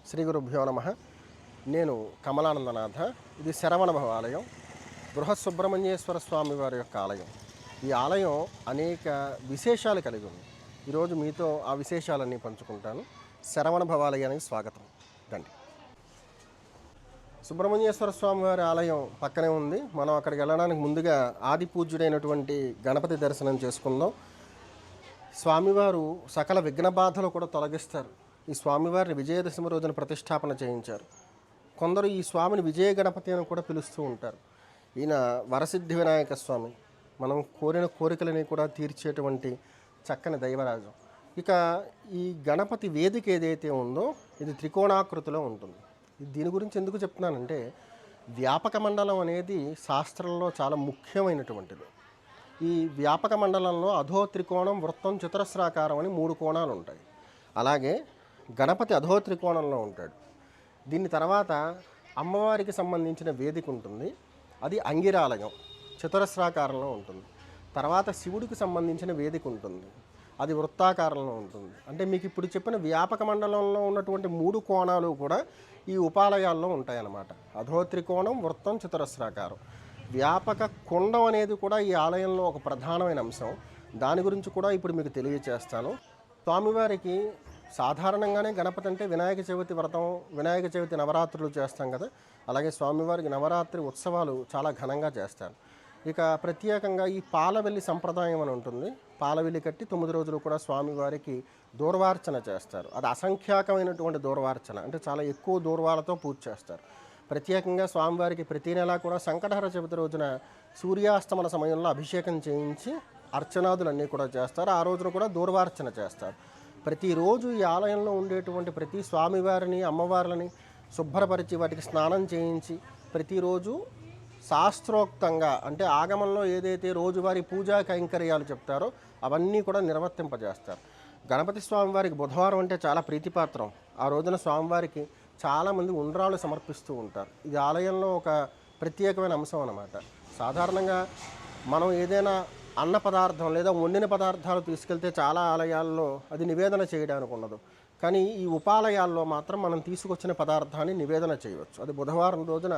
శ్రీ గురుభ్యో నమ. నేను కమలానందనాథ. ఇది శరవణభవ ఆలయం, బృహత్ సుబ్రహ్మణ్యేశ్వర స్వామి వారి యొక్క ఆలయం. ఈ ఆలయం అనేక విశేషాలు కలిగి ఉంది. ఈరోజు మీతో ఆ విశేషాలన్నీ పంచుకుంటాను. శరవణభవ ఆలయానికి స్వాగతం. రండి. సుబ్రహ్మణ్యేశ్వర స్వామి వారి ఆలయం పక్కనే ఉంది. మనం అక్కడికి వెళ్ళడానికి ముందుగా ఆది పూజ్యుడైనటువంటి గణపతి దర్శనం చేసుకుందాం. స్వామివారు సకల విఘ్న బాధలు కూడా తొలగిస్తారు. ఈ స్వామివారిని విజయదశమి రోజున ప్రతిష్టాపన చేయించారు. కొందరు ఈ స్వామిని విజయ గణపతి అని కూడా పిలుస్తూ ఉంటారు. ఈయన వరసిద్ధి వినాయక స్వామి, మనం కోరిన కోరికలని కూడా తీర్చేటువంటి చక్కని దైవరాజం. ఇక ఈ గణపతి వేదిక ఏదైతే ఉందో ఇది త్రికోణాకృతిలో ఉంటుంది. దీని గురించి ఎందుకు చెప్తున్నానంటే, వ్యాపక మండలం అనేది శాస్త్రంలో చాలా ముఖ్యమైనటువంటిది. ఈ వ్యాపక మండలంలో అధో త్రికోణం, వృత్తం, చతురస్రాకారం అని 3 కోణాలు ఉంటాయి. అలాగే గణపతి అధో త్రికోణంలో ఉంటాడు. దీని తర్వాత అమ్మవారికి సంబంధించిన వేదిక ఉంటుంది, అది అంగిరాలయం, చతురస్రాకారంలో ఉంటుంది. తర్వాత శివుడికి సంబంధించిన వేదిక ఉంటుంది, అది వృత్తాకారంలో ఉంటుంది. అంటే మీకు ఇప్పుడు చెప్పిన వ్యాపక మండలంలో ఉన్నటువంటి 3 కోణాలు కూడా ఈ ఉపాలయాల్లో ఉంటాయన్నమాట. అధో త్రికోణం, వృత్తం, చతురస్రాకారం. వ్యాపక కుండం అనేది కూడా ఈ ఆలయంలో ఒక ప్రధానమైన అంశం. దాని గురించి కూడా ఇప్పుడు మీకు తెలియచేస్తాను. స్వామివారికి సాధారణంగానే గణపతి అంటే వినాయక చవితి వ్రతం, వినాయక చవితి నవరాత్రులు చేస్తాం కదా, అలాగే స్వామివారికి నవరాత్రి ఉత్సవాలు చాలా ఘనంగా చేస్తారు. ఇక ప్రత్యేకంగా ఈ పాలవెల్లి సంప్రదాయం అని ఉంటుంది. పాలవెల్లి కట్టి 9 రోజులు కూడా స్వామివారికి దూర్వార్చన చేస్తారు. అది అసంఖ్యాకమైనటువంటి దూర్వార్చన, అంటే చాలా ఎక్కువ దూర్వాలతో పూజ చేస్తారు. ప్రత్యేకంగా స్వామివారికి ప్రతి నెలా కూడా సంకటహర చవితి రోజున సూర్యాస్తమన సమయంలో అభిషేకం చేయించి అర్చనాదులన్నీ కూడా చేస్తారు. ఆ రోజున కూడా దూర్వార్చన చేస్తారు. ప్రతిరోజు ఈ ఆలయంలో ఉండేటువంటి ప్రతి స్వామివారిని, అమ్మవార్లని శుభ్రపరిచి వాటికి స్నానం చేయించి ప్రతిరోజు శాస్త్రోక్తంగా, అంటే ఆగమంలో ఏదైతే రోజువారీ పూజా కైంకర్యాలు చెప్తారో అవన్నీ కూడా నిర్వర్తింపజేస్తారు. గణపతి స్వామివారికి బుధవారం అంటే చాలా ప్రీతిపాత్రం. ఆ రోజున స్వామివారికి చాలామంది ఉండ్రాలు సమర్పిస్తూ ఉంటారు. ఇది ఆలయంలో ఒక ప్రత్యేకమైన అంశం అన్నమాట. సాధారణంగా మనం ఏదైనా అన్న పదార్థం లేదా వండిన పదార్థాలు తీసుకెళ్తే చాలా ఆలయాల్లో అది నివేదన చేయడానికి ఉండదు. కానీ ఈ ఉపాలయాల్లో మాత్రం మనం తీసుకొచ్చిన పదార్థాన్ని నివేదన చేయవచ్చు. అది బుధవారం రోజున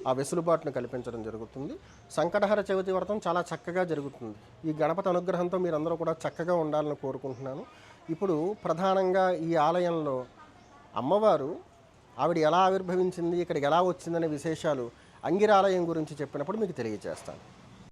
ఆ వెసులుబాటును కల్పించడం జరుగుతుంది. సంకటహర చవితి వ్రతం చాలా చక్కగా జరుగుతుంది. ఈ గణపతి అనుగ్రహంతో మీరందరూ కూడా చక్కగా ఉండాలని కోరుకుంటున్నాను. ఇప్పుడు ప్రధానంగా ఈ ఆలయంలో అమ్మవారు ఆవిడ ఎలా ఆవిర్భవించింది, ఇక్కడికి ఎలా వచ్చిందనే విశేషాలు అంగిరాలయం గురించి చెప్పినప్పుడు మీకు తెలియజేస్తాను.